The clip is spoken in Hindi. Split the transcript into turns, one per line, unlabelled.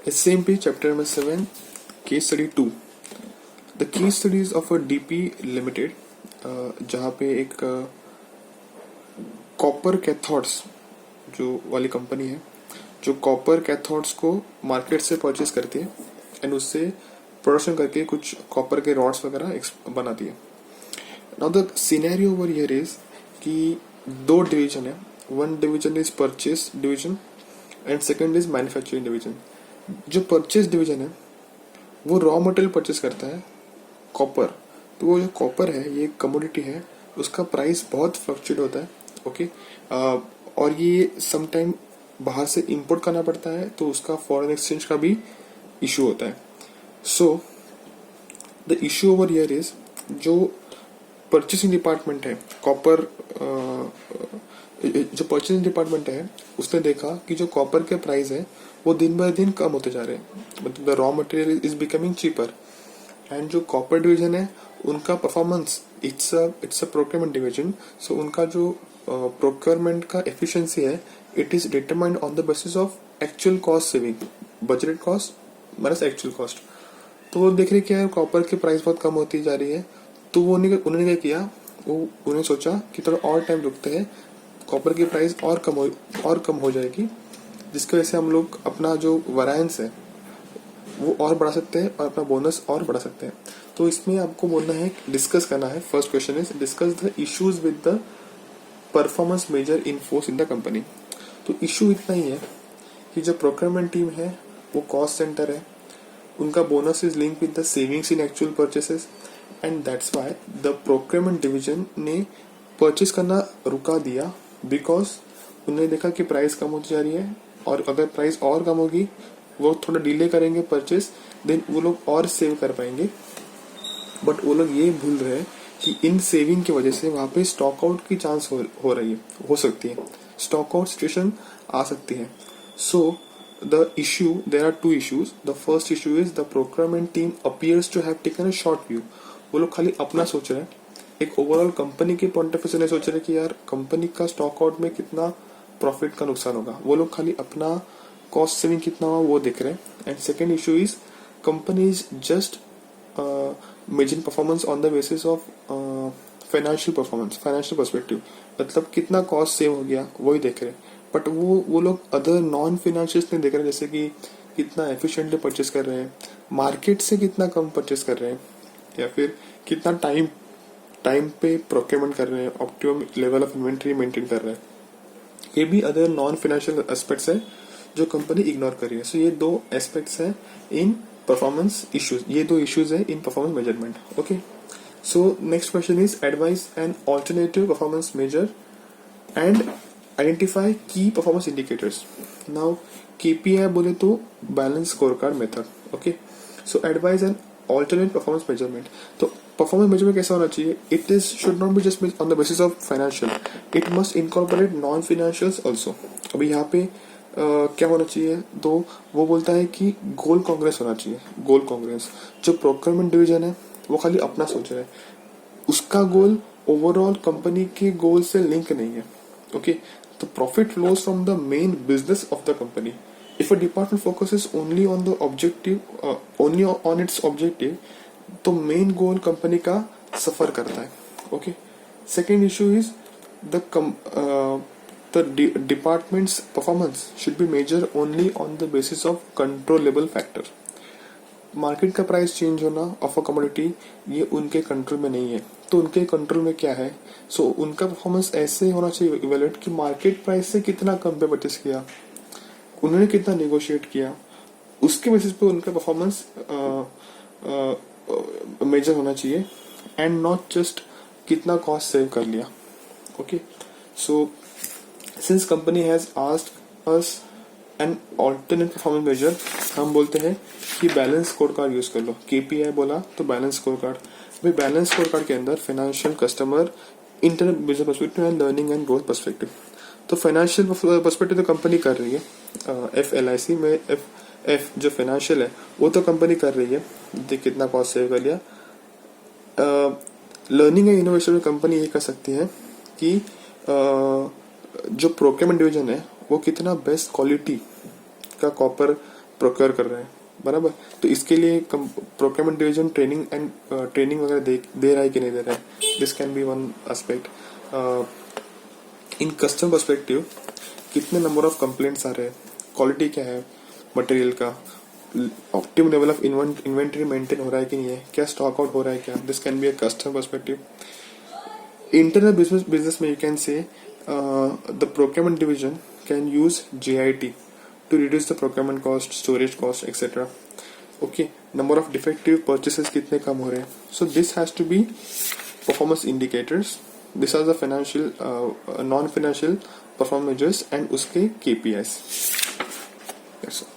SMP chapter number 7, case study 2. The case studies of a DP Limited, जहाँ पे एक कॉपर कैथोड्स जो वाली कंपनी है जो कॉपर कैथोड्स को मार्केट से परचेज करती है एंड उससे प्रोडक्शन करके कुछ कॉपर के रॉड्स वगैरह बनाती है. Now the scenario over here is कि दो डिवीजन है. One division is purchase division and second is manufacturing division. जो परचेज डिवीजन है वो रॉ मटेरियल परचेज करता है कॉपर. तो वो जो कॉपर है ये कमोडिटी है, उसका प्राइस बहुत फ्लक्चुएट होता है. ओके और ये समटाइम बाहर से इंपोर्ट करना पड़ता है तो उसका फॉरेन एक्सचेंज का भी इशू होता है. So the issue over here is जो परचेसिंग डिपार्टमेंट है कॉपर जो परचेसिंग डिपार्टमेंट है उसने देखा कि जो कॉपर के प्राइस है वो दिन ब दिन कम होते जा रहे हैं. मतलब the raw material is becoming cheaper and जो कॉपर डिवीजन है उनका performance it's a procurement division. So उनका जो प्रोक्योरमेंट का एफिशिएंसी है it is determined on the basis of actual cost saving, budgeted cost minus actual cost. तो वो देख रहे क्या है कॉपर की प्राइस बहुत कम होती जा रही है. तो वो उन्होंने क्या किया, वो उन्होंने सोचा कि थोड़ा और टाइम रुकते हैं, कॉपर की प्राइस और कम हो जाएगी जिसकी वजह से हम लोग अपना जो वैरिएंस है वो और बढ़ा सकते हैं और अपना बोनस और बढ़ा सकते हैं. तो इसमें आपको बोलना है, डिस्कस करना है. First question is discuss the issues with the performance measure in force in the company. तो इशू इतना ही है कि जो प्रोक्योरमेंट टीम है वो कॉस्ट सेंटर है, उनका bonus is link with the savings in actual purchases and that's why the procurement division ने परचेस करना रुका दिया बिकॉज उन्होंने देखा कि प्राइस कम होती जा रही है और अगर प्राइस और कम होगी वो थोड़ा डिले करेंगे परचेस, देन वो लोग और सेव कर पाएंगे. बट वो लोग ये भूल रहे हैं कि इन सेविंग की वजह से वहां पे स्टॉक आउट की चांस हो रही है, हो सकती है, स्टॉक आउट सिचुएशन आ सकती है. So the issue, there are two issues. The first issue is the procurement team appears to have taken a short view. वो लोग खाली अपना सोच रहे हैं, एक ओवरऑल कंपनी के पॉइंट ऑफ व्यू से नहीं सोच रहे कि यार कंपनी का स्टॉक आउट में कितना प्रॉफिट का नुकसान होगा. वो लोग खाली अपना कॉस्ट सेविंग कितना हुआ वो देख रहे हैं. And second issue is company is just measuring performance on the basis of financial performance, financial perspective. मतलब कितना कॉस्ट सेव हो गया वही देख रहे हैं. बट वो लोग अदर नॉन फाइनेंशियल्स नहीं देख रहे, जैसे कि कितना एफिशिएंटली परचेस कर रहे हैं, मार्केट से कितना कम परचेस कर रहे हैं, या फिर कितना टाइम पे प्रोक्योरमेंट कर रहे हैं, optimum level of inventory maintain कर रहे हैं. ये भी अदर नॉन फाइनेंशियल एस्पेक्ट्स है जो कंपनी इग्नोर कर रही है. सो ये दो एस्पेक्ट्स हैं इन परफॉर्मेंस इश्यूज, ये दो इश्यूज है in performance measurement. Okay, so next question is advise an alternative performance measure and identify key performance indicators. Now KPI बोले तो balance score card method. Okay, so advise an alternate performance measurement. तो परफॉर्मेंस मेजरमेंट कैसा होना चाहिए, it is should not be just on the basis of financial, it must incorporate non financials also. अभी यहाँ पे क्या होना चाहिए, तो वो बोलता है कि गोल कांग्रेस होना चाहिए. गोल कांग्रेस, जो प्रोक्योरमेंट डिवीजन है वो खाली अपना सोच रहा है, उसका गोल ओवरऑल कंपनी के गोल से लिंक नहीं है. ओके, तो profit flows from the main business of the company. If a department focuses only on the objective, only on it's objective, तो मेन गोल कंपनी का सफर करता है. Okay, second issue is the department's performance should be measured only on the basis of controllable factor. Market का प्राइस चेंज होना ऑफ अ कमोडिटी ये उनके कंट्रोल में नहीं है. तो उनके कंट्रोल में क्या है, सो उनका परफॉर्मेंस ऐसे होना चाहिए इवेल्युएट कि मार्केट प्राइस से कितना कम पे परचेस किया, उन्होंने कितना नेगोशिएट किया, उसके बेसिस पे उनका परफॉर्मेंस मेजर होना चाहिए एंड नॉट जस्ट कितना कॉस्ट सेव कर लिया. Okay, so since company has asked us an alternate performance measure, हम बोलते हैं कि बैलेंस स्कोर कार्ड यूज कर लो. KPI बोला तो बैलेंस स्कोर कार्ड. भाई बैलेंस स्कोर कार्ड के अंदर financial, customer, inter business perspective and learning and growth perspective. तो फाइनेंशियल पर्सपेक्टिव तो कंपनी कर रही है, FLIC में F जो फाइनेंशियल है वो तो कंपनी कर रही है, देख कितना कॉस्ट सेव कर लिया. लर्निंग एंड इनोवेशन में कंपनी ये कर सकती है कि जो प्रोक्योरमेंट डिवीजन है वो कितना बेस्ट क्वालिटी का कॉपर प्रोक्योर कर रहे हैं, बराबर। तो इसके लिए प्रोक्योरमेंट डिवीजन ट्रेनिंग वगैरह दे रहा है कि नहीं दे रहा है, this can B one aspect. In customer perspective कितने नंबर ऑफ कंप्लेंट्स आ रहे हैं, क्वालिटी क्या है मटेरियल का, optimum level of inventory maintain हो रहा है कि नहीं है, क्या स्टॉक आउट हो रहा है क्या, this can be a customer perspective. Internal business में you can say the procurement division can use JIT to reduce the procurement cost, storage cost, etc. Okay, number of defective purchases कितने कम हो रहे हैं. So this has to be performance indicators. These are the financial, non-financial performance measures and उसके KPIs. That's all.